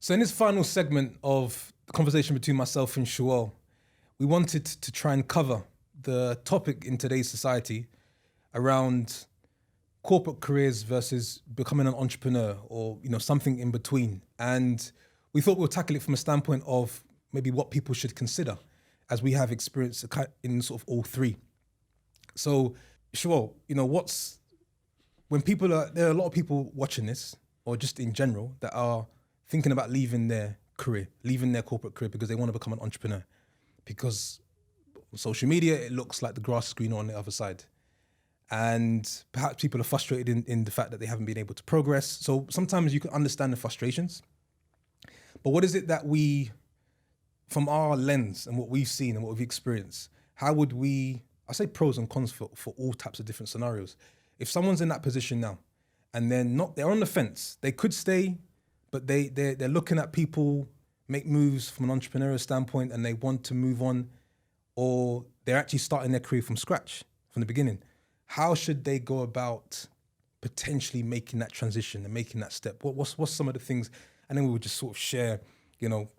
So in this final segment of the conversation between myself and Shuwel, we wanted to try and cover the topic in today's society around corporate careers versus becoming an entrepreneur, or something in between. And we thought we'll tackle it from a standpoint of maybe what people should consider, as we have experience in sort of all three. So Shuwel, there are a lot of people watching this, or just in general, that are thinking about leaving their career, leaving their corporate career because they want to become an entrepreneur. Because on social media, it looks like the grass is greener on the other side. And perhaps people are frustrated in the fact that they haven't been able to progress. So sometimes you can understand the frustrations. But what is it that we, from our lens and what we've seen and what we've experienced, how would we, I say pros and cons for all types of different scenarios. If someone's in that position now and they're on the fence, they could stay, but they're looking at people make moves from an entrepreneurial standpoint and they want to move on, or they're actually starting their career from scratch, from the beginning. How should they go about potentially making that transition and making that step? What's some of the things? And then we would just sort of share,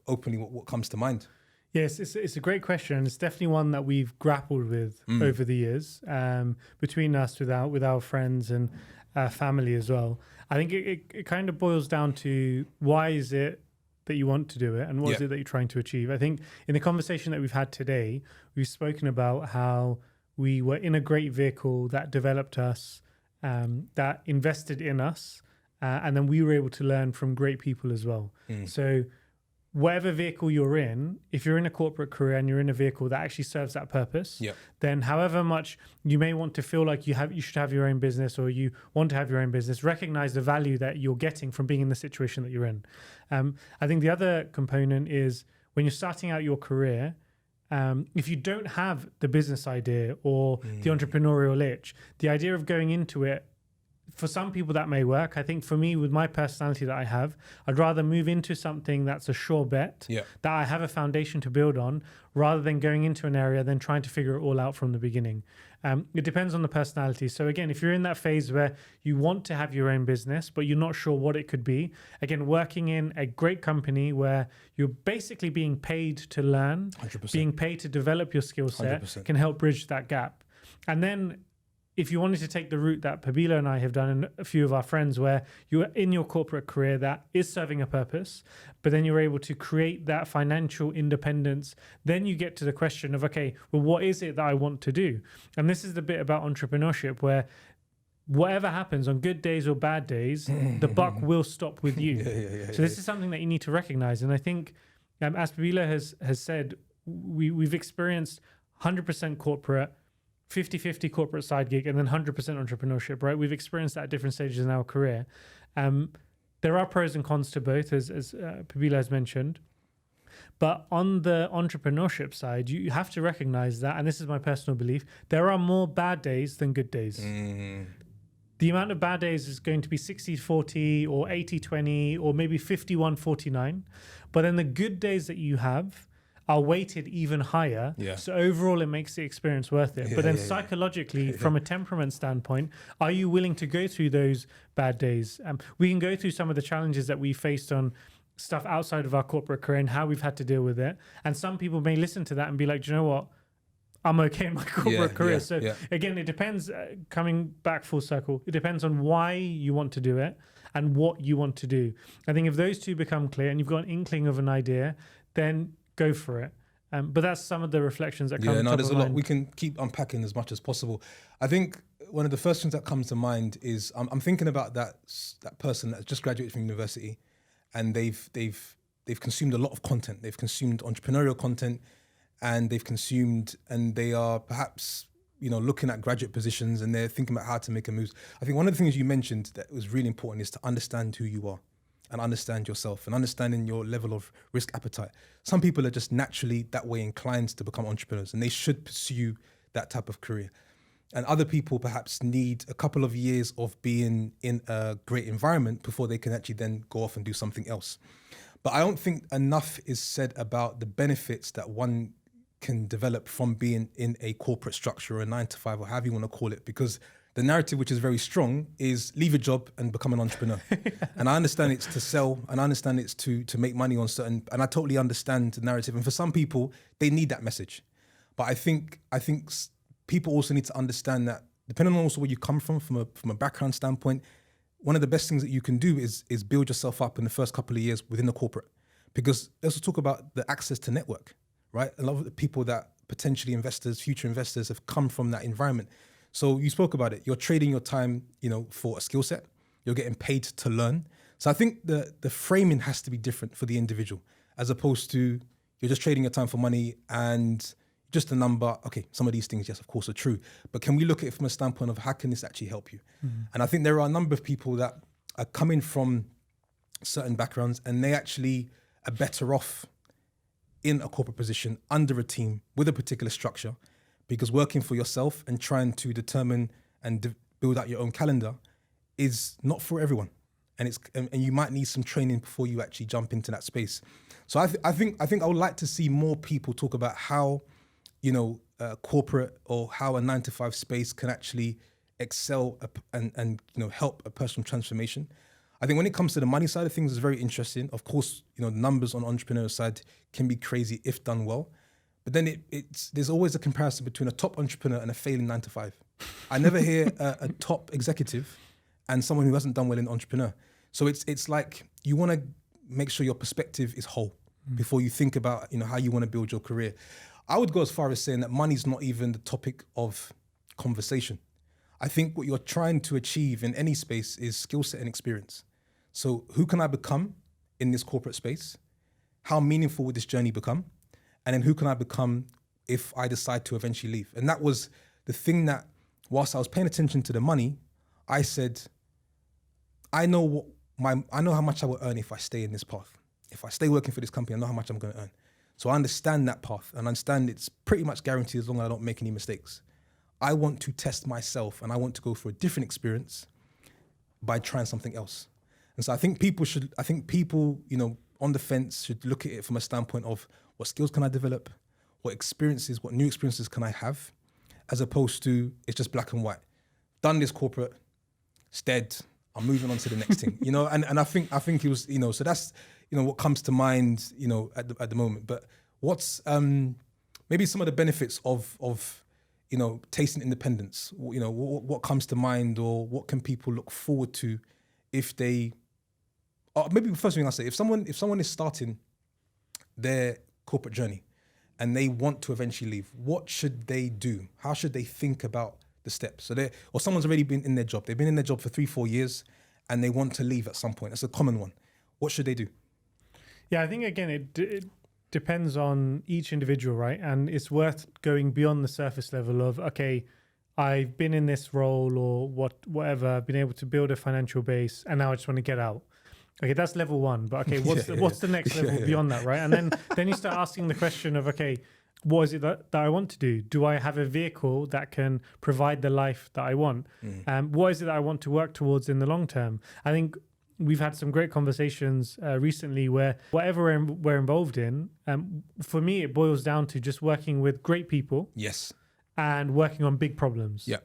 openly what comes to mind. Yes, it's a great question. It's definitely one that we've grappled with over the years, between us, with our friends and family as well. I think it kind of boils down to, why is it that you want to do it, and what is it that you're trying to achieve? I think in the conversation that we've had today, we've spoken about how we were in a great vehicle that developed us, that invested in us, and then we were able to learn from great people as well. So whatever vehicle you're in, if you're in a corporate career and you're in a vehicle that actually serves that purpose, then however much you may want to feel like you should have your own business, or you want to have your own business, recognize the value that you're getting from being in the situation that you're in. I think the other component is, when you're starting out your career, if you don't have the business idea or the entrepreneurial itch, the idea of going into it, for some people that may work. I think for me, with my personality that I have, I'd rather move into something that's a sure bet, that I have a foundation to build on, rather than going into an area then trying to figure it all out from the beginning. It depends on the personality. So again, if you're in that phase where you want to have your own business, but you're not sure what it could be, again, working in a great company where you're basically being paid to learn, 100%. being paid to develop your skill set, 100%. can help bridge that gap. And then if you wanted to take the route that Pabilo and I have done, and a few of our friends, where you're in your corporate career that is serving a purpose, but then you're able to create that financial independence, then you get to the question of, okay, well, what is it that I want to do? And this is the bit about entrepreneurship, where whatever happens on good days or bad days, the buck will stop with you. So this is something that you need to recognize. And I think, as Pabilo has said, we've experienced 100% corporate, 50-50 corporate side gig, and then 100% entrepreneurship, right? We've experienced that at different stages in our career. There are pros and cons to both, as Pabilo has mentioned. But on the entrepreneurship side, you have to recognize that, and this is my personal belief, there are more bad days than good days. The amount of bad days is going to be 60-40 or 80-20 or maybe 51-49. But then the good days that you have are weighted even higher. So overall, it makes the experience worth it. But then psychologically, from a temperament standpoint, are you willing to go through those bad days? We can go through some of the challenges that we faced on stuff outside of our corporate career and how we've had to deal with it. And some people may listen to that and be like, do you know what? I'm okay in my corporate career. Again, it depends, coming back full circle, it depends on why you want to do it and what you want to do. I think if those two become clear and you've got an inkling of an idea, then go for it. But that's some of the reflections that come. There's a lot. We can keep unpacking as much as possible. I think one of the first things that comes to mind is I'm thinking about that person that just graduated from university, and they've consumed a lot of content. They've consumed entrepreneurial content, and they are perhaps looking at graduate positions, and they're thinking about how to make a move. I think one of the things you mentioned that was really important is to understand who you are, and understand yourself, and understanding your level of risk appetite. Some people are just naturally that way inclined to become entrepreneurs, and they should pursue that type of career. And other people perhaps need a couple of years of being in a great environment before they can actually then go off and do something else. But I don't think enough is said about the benefits that one can develop from being in a corporate structure or a 9-to-5 or however you want to call it, because the narrative, which is very strong, is leave a job and become an entrepreneur. And I understand it's to sell, and I understand it's to make money on certain, and I totally understand the narrative. And for some people, they need that message. But I think people also need to understand that depending on also where you come from a background standpoint, one of the best things that you can do is build yourself up in the first couple of years within the corporate. Because let's talk about the access to network, right? A lot of the people that potentially investors, future investors have come from that environment. So you spoke about it. You're trading your time, for a skill set. You're getting paid to learn. So I think the framing has to be different for the individual, as opposed to you're just trading your time for money and just a number. Okay, some of these things, yes, of course, are true. But can we look at it from a standpoint of how can this actually help you? Mm-hmm. And I think there are a number of people that are coming from certain backgrounds and they actually are better off in a corporate position under a team with a particular structure, because working for yourself and trying to determine and build out your own calendar is not for everyone. And you might need some training before you actually jump into that space. So I think I would like to see more people talk about how, corporate or how a 9-to-5 space can actually excel and help a personal transformation. I think when it comes to the money side of things, it's very interesting. Of course, the numbers on the entrepreneur side can be crazy if done well. But then there's always a comparison between a top entrepreneur and a failing 9-to-5. I never hear a top executive and someone who hasn't done well in entrepreneur. So it's like you want to make sure your perspective is whole before you think about how you want to build your career. I would go as far as saying that money's not even the topic of conversation. I think what you're trying to achieve in any space is skill set and experience. So who can I become in this corporate space? How meaningful would this journey become? And then who can I become if I decide to eventually leave? And that was the thing that, whilst I was paying attention to the money, I said, I know how much I will earn if I stay in this path. If I stay working for this company, I know how much I'm going to earn. So I understand that path and I understand it's pretty much guaranteed as long as I don't make any mistakes. I want to test myself and I want to go for a different experience by trying something else. And so I think people, on the fence should look at it from a standpoint of what skills can I develop, what new experiences can I have, as opposed to it's just black and white. Done this corporate, it's dead, I'm moving on to the next thing, and I think it was, so that's, what comes to mind, at the moment. But what's maybe some of the benefits of tasting independence? What comes to mind, or what can people look forward to if they, or maybe the first thing I say, if someone is starting their corporate journey and they want to eventually leave, what should they do? How should they think about the steps? Or someone's already been in their job. They've been in their job for 3-4 years and they want to leave at some point. That's a common one. What should they do? Yeah, I think again, it depends on each individual, right? And it's worth going beyond the surface level of, okay, I've been in this role or whatever, I've been able to build a financial base and now I just want to get out. Okay, that's level one. But okay, what's the next level beyond that, right? And then you start asking the question of, okay, what is it that I want to do? Do I have a vehicle that can provide the life that I want? What is it that I want to work towards in the long term? I think we've had some great conversations recently where whatever we're involved in, for me, it boils down to just working with great people. Yes. And working on big problems. Yeah.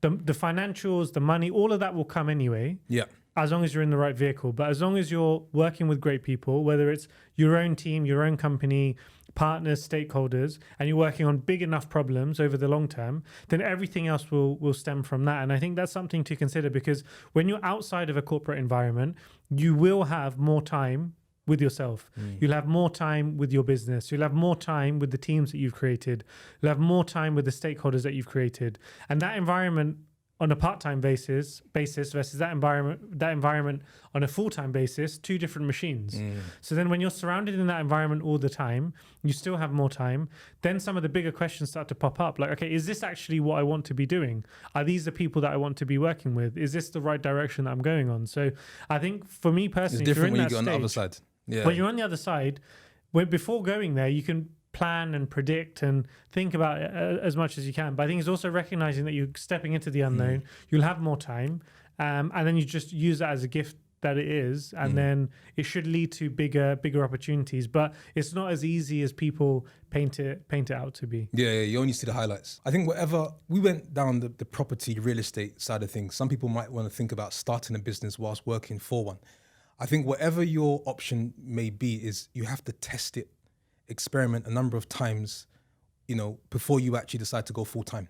The financials, the money, all of that will come anyway. Yeah. As long as you're in the right vehicle. But as long as you're working with great people, whether it's your own team, your own company, partners, stakeholders, and you're working on big enough problems over the long term, then everything else will stem from that. And I think that's something to consider, because when you're outside of a corporate environment, you will have more time with yourself. You'll have more time with your business. You'll have more time with the teams that you've created. You'll have more time with the stakeholders that you've created. And that environment on a part-time basis versus that environment on a full-time basis, two different machines. So then when you're surrounded in that environment all the time, you still have more time. Then some of the bigger questions start to pop up. Like, okay, is this actually what I want to be doing? Are these the people that I want to be working with? Is this the right direction that I'm going on? So I think for me personally, it's different when you get on the other side. Yeah. When you're on the other side, before going there, you can plan and predict and think about it as much as you can. But I think it's also recognizing that you're stepping into the unknown. You'll have more time, and then you just use that as a gift that it is, and then it should lead to bigger opportunities. But it's not as easy as people paint it out to be. Yeah, you only see the highlights. I think whatever we went down the property real estate side of things, some people might want to think about starting a business whilst working for one. I think whatever your option may be, is you have to test it, experiment a number of times, before you actually decide to go full time.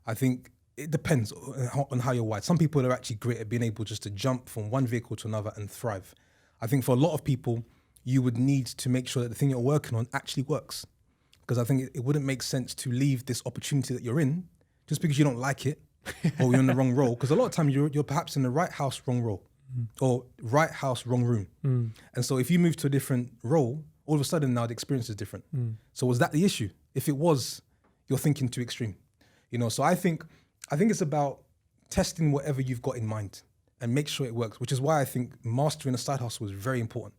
I think it depends on how you're wired. Some people are actually great at being able just to jump from one vehicle to another and thrive. I think for a lot of people, you would need to make sure that the thing you're working on actually works. Because I think it wouldn't make sense to leave this opportunity that you're in just because you don't like it or you're in the wrong role. Because a lot of times you're perhaps in the right house, wrong role, or right house, wrong room. And so if you move to a different role, all of a sudden now the experience is different. So was that the issue? If it was, you're thinking too extreme. So I think it's about testing whatever you've got in mind and make sure it works, which is why I think mastering a side hustle is very important,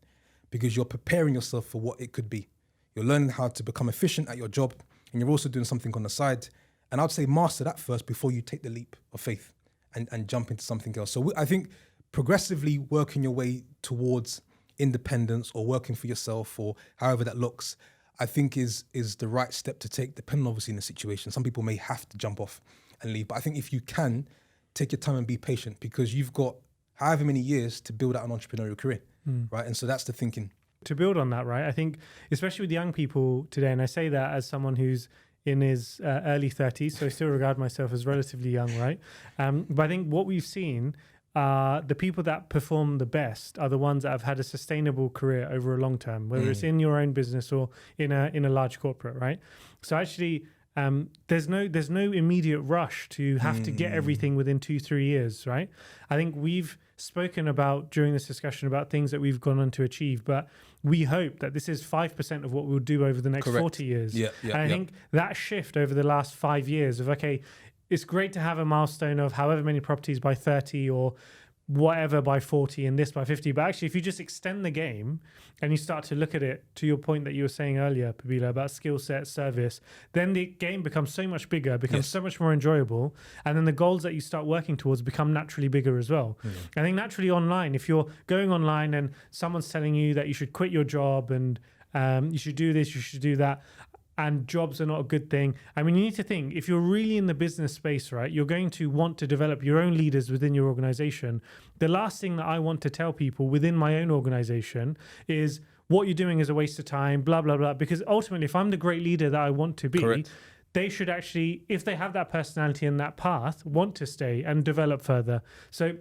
because you're preparing yourself for what it could be. You're learning how to become efficient at your job, and you're also doing something on the side. And I'd say master that first before you take the leap of faith and jump into something else. So I think progressively working your way towards independence or working for yourself or however that looks, I think is the right step to take, depending obviously on the situation. Some people may have to jump off and leave, but I think if you can, take your time and be patient, because you've got however many years to build out an entrepreneurial career, right? And so that's the thinking. To build on that, right, I think especially with young people today, and I say that as someone who's in his early 30s, so I still regard myself as relatively young, right? But I think what we've seen, the people that perform the best are the ones that have had a sustainable career over a long term, whether it's in your own business or in a large corporate, right? So actually, there's no immediate rush to have to get everything within 2-3 years, right? I think we've spoken about during this discussion about things that we've gone on to achieve, but we hope that this is 5% of what we'll do over the next 40 years. And I think that shift over the last 5 years of, okay, it's great to have a milestone of however many properties by 30 or whatever by 40 and this by 50. But actually, if you just extend the game and you start to look at it to your point that you were saying earlier, Pabilo, about skill set, service, then the game becomes so much bigger, becomes so much more enjoyable. And then the goals that you start working towards become naturally bigger as well. I think naturally online, if you're going online and someone's telling you that you should quit your job and you should do this, you should do that, and jobs are not a good thing. I mean, you need to think, if you're really in the business space, right, you're going to want to develop your own leaders within your organization. The last thing that I want to tell people within my own organization is what you're doing is a waste of time, blah, blah, blah. Because ultimately, if I'm the great leader that I want to be, they should actually, if they have that personality and that path, want to stay and develop further. So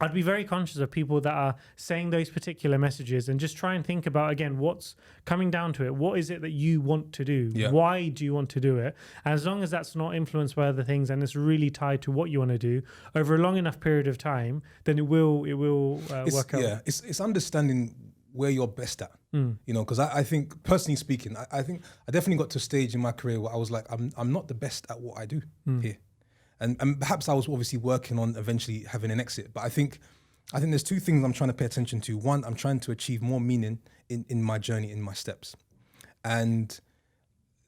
I'd be very conscious of people that are saying those particular messages and just try and think about, again, what's coming down to it. What is it that you want to do? Why do you want to do it? And as long as that's not influenced by other things and it's really tied to what you want to do over a long enough period of time, then it will work out. Yeah, it's understanding where you're best at, because I think, personally speaking, I think I definitely got to a stage in my career where I was like, I'm not the best at what I do here. And perhaps I was obviously working on eventually having an exit. But I think there's two things I'm trying to pay attention to. One, I'm trying to achieve more meaning in my journey, in my steps. And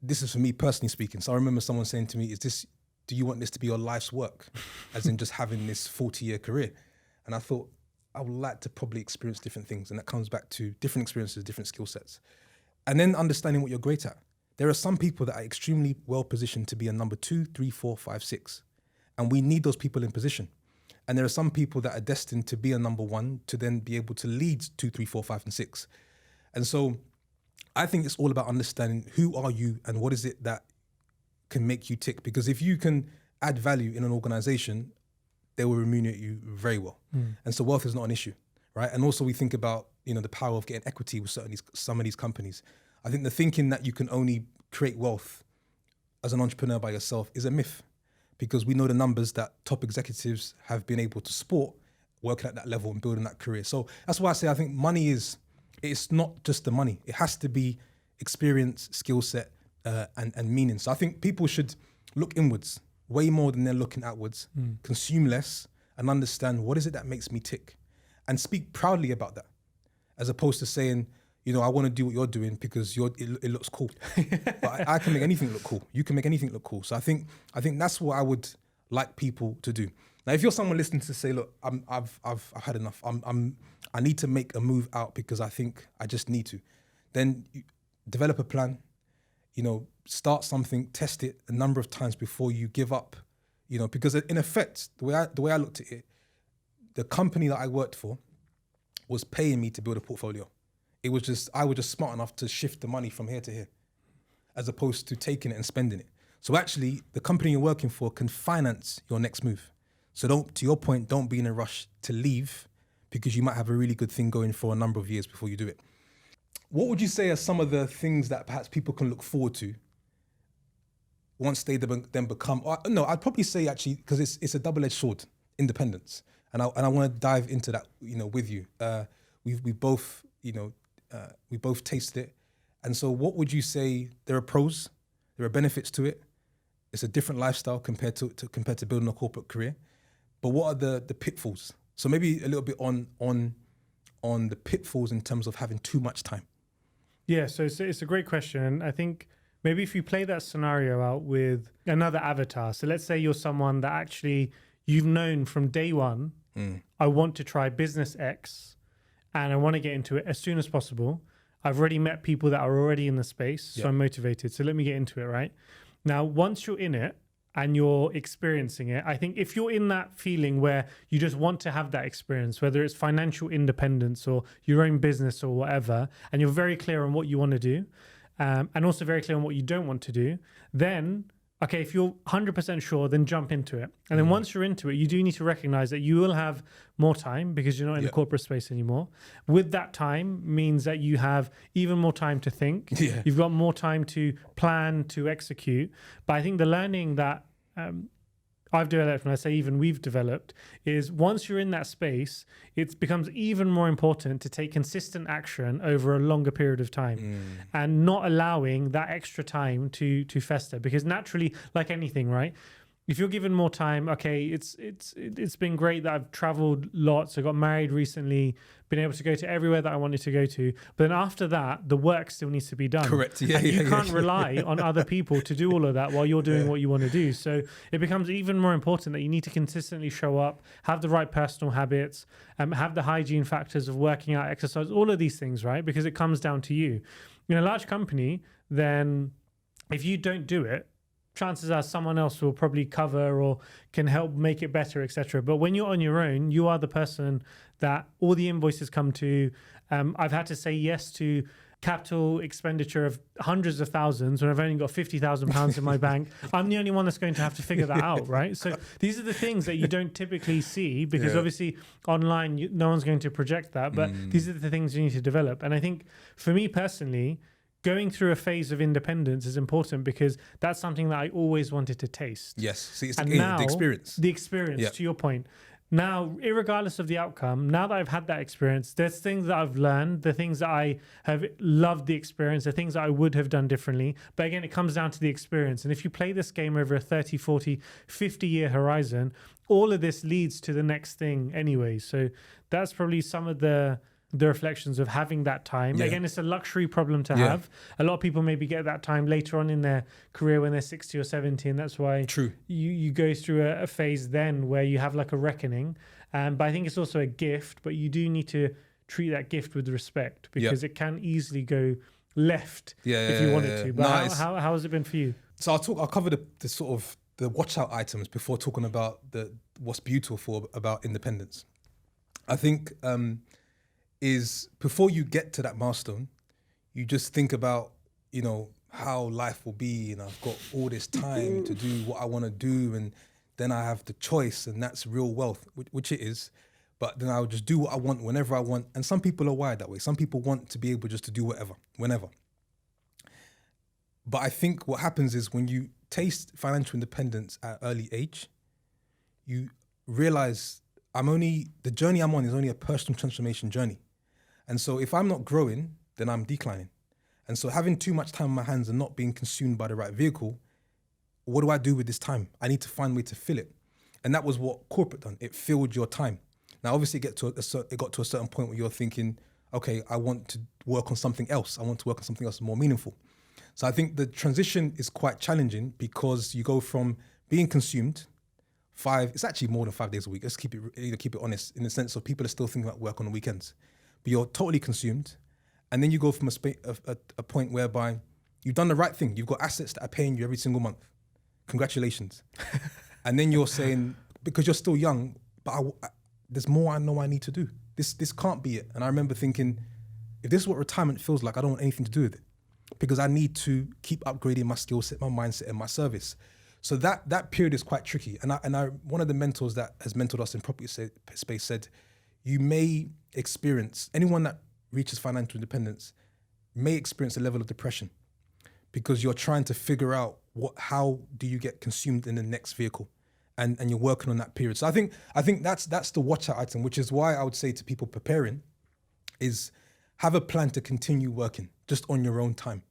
this is for me personally speaking. So I remember someone saying to me, do you want this to be your life's work? As in just having this 40-year career. And I thought, I would like to probably experience different things. And that comes back to different experiences, different skill sets. And then understanding what you're great at. There are some people that are extremely well positioned to be a number 2, 3, 4, 5, 6. And we need those people in position. And there are some people that are destined to be a number 1 to then be able to lead 2, 3, 4, 5, and 6. And so I think it's all about understanding who are you and what is it that can make you tick. Because if you can add value in an organization, they will remunerate you very well. And so wealth is not an issue, right? And also we think about, the power of getting equity with some of these companies. I think the thinking that you can only create wealth as an entrepreneur by yourself is a myth. Because we know the numbers that top executives have been able to support working at that level and building that career. So that's why I say I think money it's not just the money. It has to be experience, skill set, and meaning. So I think people should look inwards way more than they're looking outwards, consume less, and understand what is it that makes me tick, and speak proudly about that, as opposed to saying, I want to do what you're doing because it looks cool. But I can make anything look cool. You can make anything look cool. So I think that's what I would like people to do. Now, if you're someone listening to say, look, I've had enough. I need to make a move out because I think I just need to. Then you develop a plan. Start something, test it a number of times before you give up. Because in effect, the way I looked at it, the company that I worked for was paying me to build a portfolio. I was just smart enough to shift the money from here to here, as opposed to taking it and spending it. So actually, the company you're working for can finance your next move. So to your point, don't be in a rush to leave because you might have a really good thing going for a number of years before you do it. What would you say are some of the things that perhaps people can look forward to once they then become? No, I'd probably say actually, because it's a double-edged sword, independence, and I want to dive into that, with you. We both tasted it, and so what would you say? There are pros, there are benefits to it. It's a different lifestyle compared to building a corporate career. But what are the pitfalls? So maybe a little bit on the pitfalls in terms of having too much time. Yeah, so it's a great question. And I think maybe if you play that scenario out with another avatar. So let's say you're someone that actually you've known from day one, I want to try business X and I want to get into it as soon as possible. I've already met people that are already in the space, so I'm motivated. So let me get into it, right? Now, once you're in it and you're experiencing it, I think if you're in that feeling where you just want to have that experience, whether it's financial independence or your own business or whatever, and you're very clear on what you want to do, and also very clear on what you don't want to do, then, okay, if you're 100% sure, then jump into it. And then once you're into it, you do need to recognize that you will have more time because you're not in the corporate space anymore. With that time means that you have even more time to think. Yeah. You've got more time to plan, to execute. But I think the learning that I've developed, and I say even we've developed, is once you're in that space, it becomes even more important to take consistent action over a longer period of time and not allowing that extra time to fester. Because naturally, like anything, right? If you're given more time, okay, it's been great that I've traveled lots. I got married recently, been able to go to everywhere that I wanted to go to. But then after that, the work still needs to be done. Correct. Yeah, and you can't rely on other people to do all of that while you're doing what you want to do. So it becomes even more important that you need to consistently show up, have the right personal habits, have the hygiene factors of working out, exercise, all of these things, right? Because it comes down to you. In a large company, then if you don't do it, chances are someone else will probably cover or can help make it better, etc. But when you're on your own, you are the person that all the invoices come to. I've had to say yes to capital expenditure of hundreds of thousands when I've only got £50,000 in my bank. I'm the only one that's going to have to figure that out, right? So these are the things that you don't typically see because obviously online, no one's going to project that, but these are the things you need to develop. And I think for me personally, going through a phase of independence is important because that's something that I always wanted to taste. Yes. See, it's now, the experience. The experience, to your point. Now, irregardless of the outcome, now that I've had that experience, there's things that I've learned, the things that I have loved the experience, the things that I would have done differently. But again, it comes down to the experience. And if you play this game over a 30, 40, 50-year horizon, all of this leads to the next thing anyway. So that's probably some of the reflections of having that time. Again, it's a luxury problem to have. A lot of people maybe get that time later on in their career when they're 60 or 70, and that's why you go through a phase then where you have like a reckoning. But I think it's also a gift, but you do need to treat that gift with respect because it can easily go left if you wanted to. But how has it been for you? So I'll cover the sort of the watch out items before talking about what's beautiful about independence. I think is before you get to that milestone, you just think about, how life will be, and I've got all this time to do what I want to do, and then I have the choice, and that's real wealth, which it is. But then I'll just do what I want whenever I want. And some people are wired that way. Some people want to be able just to do whatever, whenever. But I think what happens is when you taste financial independence at an early age, you realize the journey I'm on is only a personal transformation journey. And so if I'm not growing, then I'm declining. And so having too much time on my hands and not being consumed by the right vehicle, what do I do with this time? I need to find a way to fill it. And that was what corporate done. It filled your time. Now, obviously, it got to a certain point where you're thinking, okay, I want to work on something else. I want to work on something else more meaningful. So I think the transition is quite challenging because you go from being consumed, it's actually more than 5 days a week. Let's keep it honest, in the sense of people are still thinking about work on the weekends, but you're totally consumed. And then you go from a point whereby you've done the right thing. You've got assets that are paying you every single month. Congratulations. And then you're saying, because you're still young, but there's more I know I need to do. This can't be it. And I remember thinking, if this is what retirement feels like, I don't want anything to do with it, because I need to keep upgrading my skill set, my mindset, and my service. So that period is quite tricky. And I one of the mentors that has mentored us in property space said, you may experience, anyone that reaches financial independence may experience a level of depression, because you're trying to figure out how do you get consumed in the next vehicle, and you're working on that period. So I think that's the watch out item, which is why I would say to people preparing is have a plan to continue working just on your own time,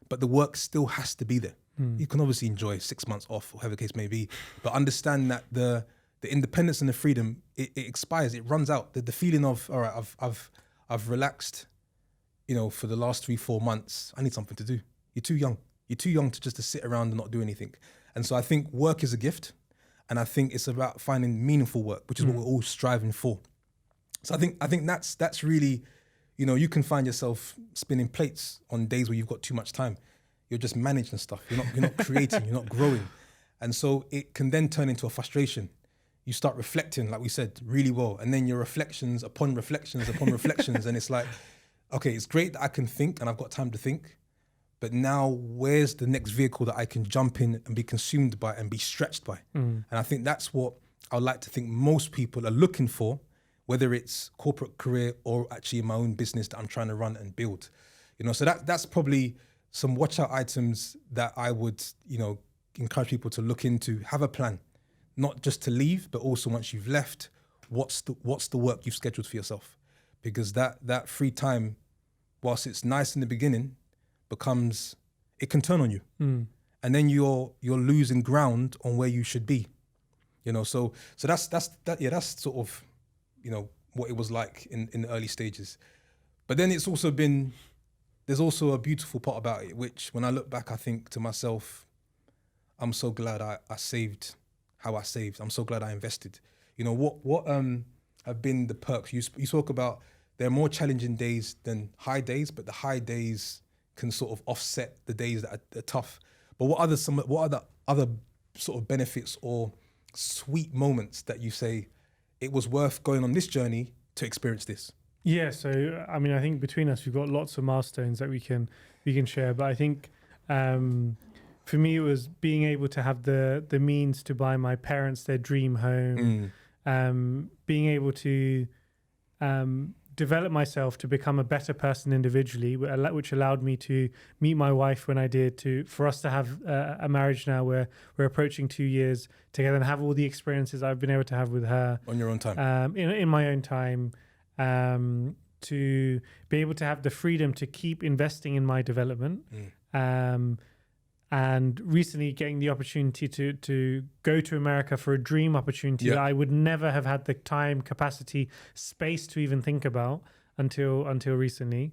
but the work still has to be there. You can obviously enjoy 6 months off, or whatever the case may be, but understand that the independence and the freedom, it expires, it runs out. The feeling of, all right, I've relaxed, for the last 3-4 months, I need something to do. You're too young. You're too young to sit around and not do anything. And so I think work is a gift, and I think it's about finding meaningful work, which is what we're all striving for. So I think that's really, you can find yourself spinning plates on days where you've got too much time. You're just managing stuff. You're not creating. You're not growing, and so it can then turn into a frustration. You start reflecting, like we said, really well, and then your reflections upon reflections upon reflections, and it's like, okay, it's great that I can think and I've got time to think, but now where's the next vehicle that I can jump in and be consumed by and be stretched by? And I think that's what I would like to think most people are looking for, whether it's corporate career or actually my own business that I'm trying to run and build. So that's probably some watch out items that I would, encourage people to look into. Have a plan, not just to leave, but also once you've left, what's the work you've scheduled for yourself? Because that free time, whilst it's nice in the beginning, it can turn on you, and then you're losing ground on where you should be. So that's sort of what it was like in the early stages. But then there's also a beautiful part about it, which when I look back, I think to myself, I'm so glad I saved how I saved. I'm so glad I invested. What have been the perks? You spoke about there are more challenging days than high days, but the high days can sort of offset the days that are tough. But what are the other sort of benefits or sweet moments that you say it was worth going on this journey to experience this? Yeah, so I think between us we've got lots of milestones that we can share, but I think for me it was being able to have the means to buy my parents their dream home, being able to develop myself to become a better person individually, which allowed me to meet my wife when I did, for us to have a marriage now where we're approaching 2 years together and have all the experiences I've been able to have with her on your own time, in my own time. To be able to have the freedom to keep investing in my development, and recently getting the opportunity to go to America for a dream opportunity that I would never have had the time, capacity, space to even think about until recently.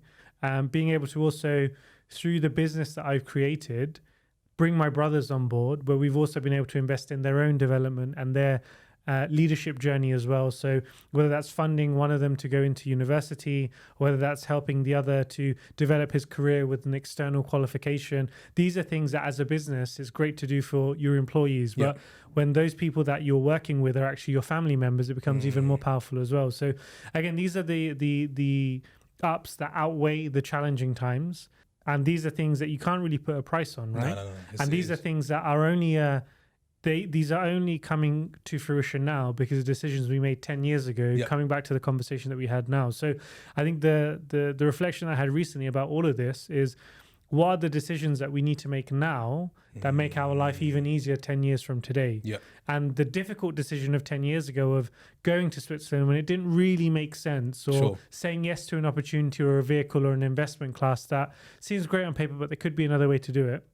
Being able to also, through the business that I've created, bring my brothers on board, but we've also been able to invest in their own development and their leadership journey as well. So whether that's funding one of them to go into university, or whether that's helping the other to develop his career with an external qualification, these are things that as a business is great to do for your employees. But when those people that you're working with are actually your family members, it becomes even more powerful as well. So again, these are the ups that outweigh the challenging times. And these are things that you can't really put a price on, right? No. And these are things that are only these are only coming to fruition now because of decisions we made 10 years ago, coming back to the conversation that we had now. So I think the reflection I had recently about all of this is, what are the decisions that we need to make now that make our life even easier 10 years from today? And the difficult decision of 10 years ago of going to Switzerland when it didn't really make sense, or saying yes to an opportunity or a vehicle or an investment class that seems great on paper, but there could be another way to do it.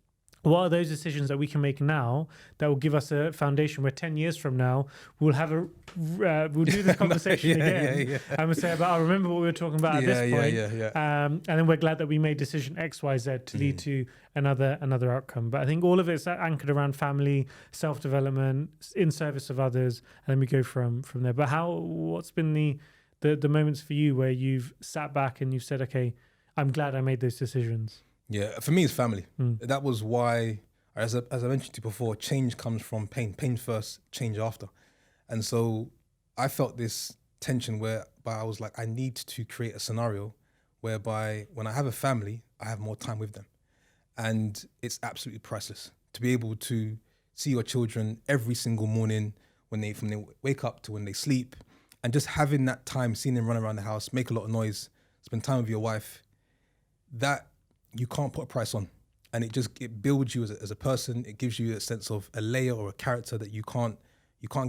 what are those decisions that we can make now that will give us a foundation where 10 years from now we'll have we'll do this conversation again and we'll say about, I remember what we were talking about at this point. And then we're glad that we made decision X, Y, Z to lead to another outcome. But I think all of it's anchored around family, self-development, in service of others, and then we go from there. But what's been the moments for you where you've sat back and you've said, okay, I'm glad I made those decisions? Yeah, for me, it's family. That was why, as I mentioned to you before, change comes from pain. Pain first, change after. And so I felt this tension whereby I was like, I need to create a scenario whereby when I have a family, I have more time with them. And it's absolutely priceless to be able to see your children every single morning from they wake up to when they sleep, and just having that time, seeing them run around the house, make a lot of noise, spend time with your wife, that you can't put a price on. And it builds you as a person. It gives you a sense of a layer or a character that you can't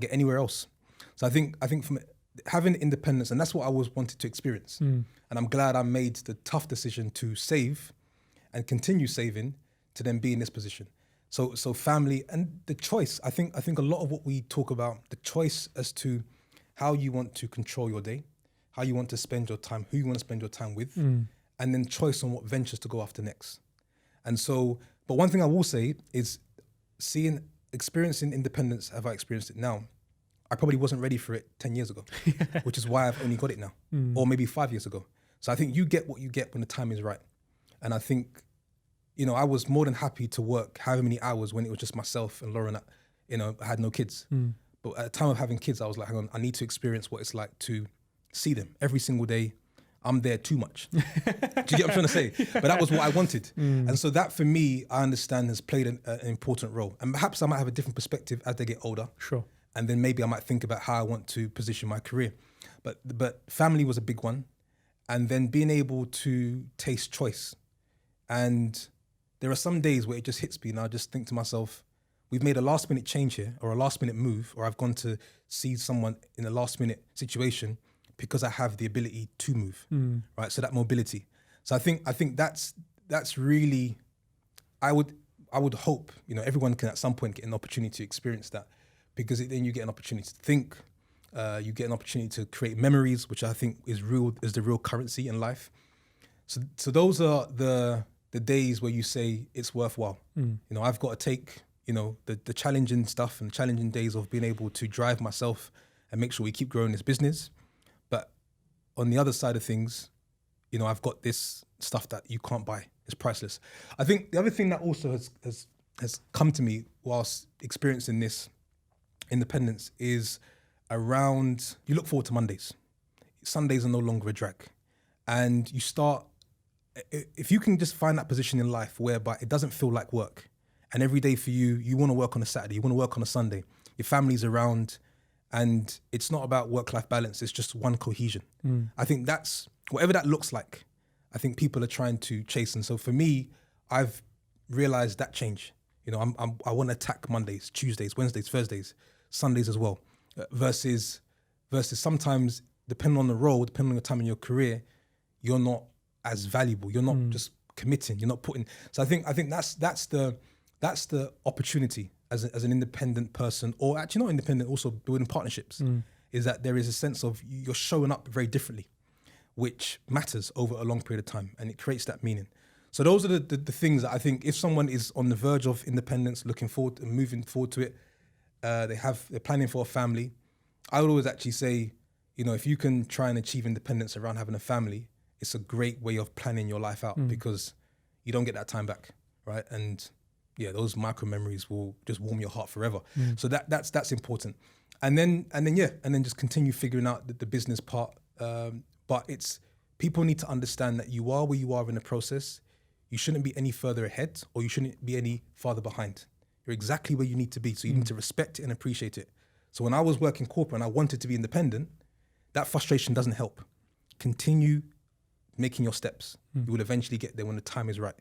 get anywhere else. So I think from having independence, and that's what I always wanted to experience. And I'm glad I made the tough decision to save and continue saving to then be in this position. So family and the choice. I think a lot of what we talk about, the choice as to how you want to control your day, how you want to spend your time, who you want to spend your time with, and then choice on what ventures to go after next. And so, but one thing I will say is experiencing independence, have I experienced it now? I probably wasn't ready for it 10 years ago, which is why I've only got it now, or maybe 5 years ago. So I think you get what you get when the time is right. And I think, I was more than happy to work however many hours when it was just myself and Lauren, I had no kids. But at the time of having kids, I was like, hang on, I need to experience what it's like to see them every single day. I'm there too much. Do you get what I'm trying to say? But that was what I wanted. And so that for me, I understand has played an important role. And perhaps I might have a different perspective as they get older. Sure. And then maybe I might think about how I want to position my career. But family was a big one. And then being able to taste choice. And there are some days where it just hits me and I just think to myself, we've made a last minute change here or a last minute move, or I've gone to see someone in a last minute situation because I have the ability to move, right? So that mobility. So I think that's really, I would hope, everyone can at some point get an opportunity to experience that, because then you get an opportunity to think, you get an opportunity to create memories, which I think is the real currency in life. So those are the days where you say it's worthwhile. I've got to take, the challenging stuff and challenging days of being able to drive myself and make sure we keep growing this business. But on the other side of things, I've got this stuff that you can't buy. It's priceless. I think the other thing that also has come to me whilst experiencing this independence is around, you look forward to Mondays. Sundays are no longer a drag. And you start, if you can just find that position in life whereby it doesn't feel like work, and every day for you want to work on a Saturday, you want to work on a Sunday, your family's around, and it's not about work-life balance, it's just one cohesion. I think that's, whatever that looks like, I think people are trying to chase. And so for me, I've realized that change. I want to attack Mondays, Tuesdays, Wednesdays, Thursdays, Sundays as well, versus sometimes, depending on the role, depending on the time in your career, you're not as valuable. You're not just committing. You're not putting. So I think that's the opportunity as an independent person, or actually not independent, also building partnerships, is that there is a sense of you're showing up very differently, which matters over a long period of time, and it creates that meaning. So those are the things that I think if someone is on the verge of independence, looking forward and moving forward to it, they're planning for a family, I would always actually say, if you can try and achieve independence around having a family, it's a great way of planning your life out, because you don't get that time back, right? And yeah, those micro memories will just warm your heart forever. So that's important. And then just continue figuring out the business part. But people need to understand that you are where you are in the process. You shouldn't be any further ahead, or you shouldn't be any farther behind. You're exactly where you need to be. So you need to respect it and appreciate it. So when I was working corporate and I wanted to be independent, that frustration doesn't help. Continue making your steps. You will eventually get there when the time is right.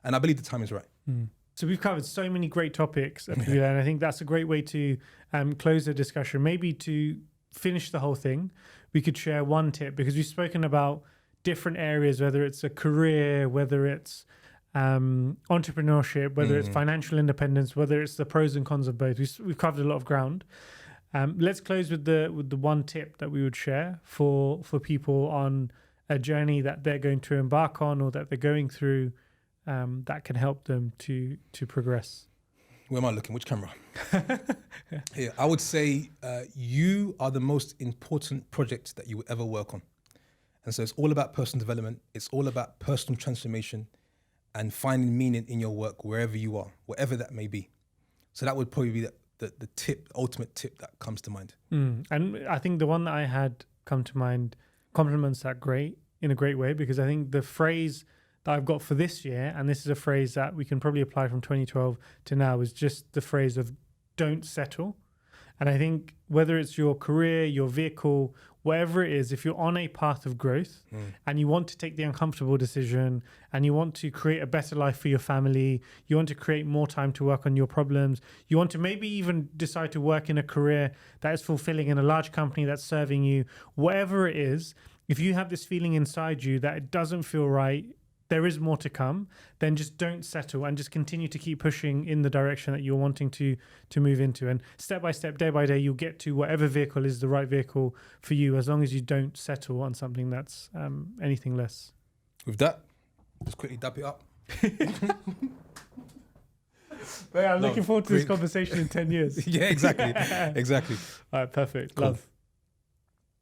And I believe the time is right. So we've covered so many great topics, and I think that's a great way to close the discussion. Maybe to finish the whole thing, we could share one tip, because we've spoken about different areas, whether it's a career, whether it's entrepreneurship, whether it's financial independence, whether it's the pros and cons of both. We've covered a lot of ground. Let's close with the one tip that we would share for people on a journey that they're going to embark on or that they're going through, that can help them to progress. Where am I looking? Which camera? Yeah, I would say you are the most important project that you will ever work on. And so it's all about personal development. It's all about personal transformation and finding meaning in your work wherever you are, whatever that may be. So that would probably be the tip, ultimate tip that comes to mind. And I think the one that I had come to mind complements that in a great way, because I think the phrase that I've got for this year, and this is a phrase that we can probably apply from 2012 to now, is just the phrase of don't settle. And I think whether it's your career, your vehicle, whatever it is, if you're on a path of growth and you want to take the uncomfortable decision and you want to create a better life for your family, you want to create more time to work on your problems, you want to maybe even decide to work in a career that is fulfilling in a large company that's serving you, whatever it is, if you have this feeling inside you that it doesn't feel right, there is more to come, then just don't settle and just continue to keep pushing in the direction that you're wanting to move into. And step by step, day by day, you'll get to whatever vehicle is the right vehicle for you, as long as you don't settle on something that's anything less. With that, let's quickly dab it up. I'm looking forward to this conversation in 10 years. Yeah, exactly. Exactly. All right, perfect. Cool. Love.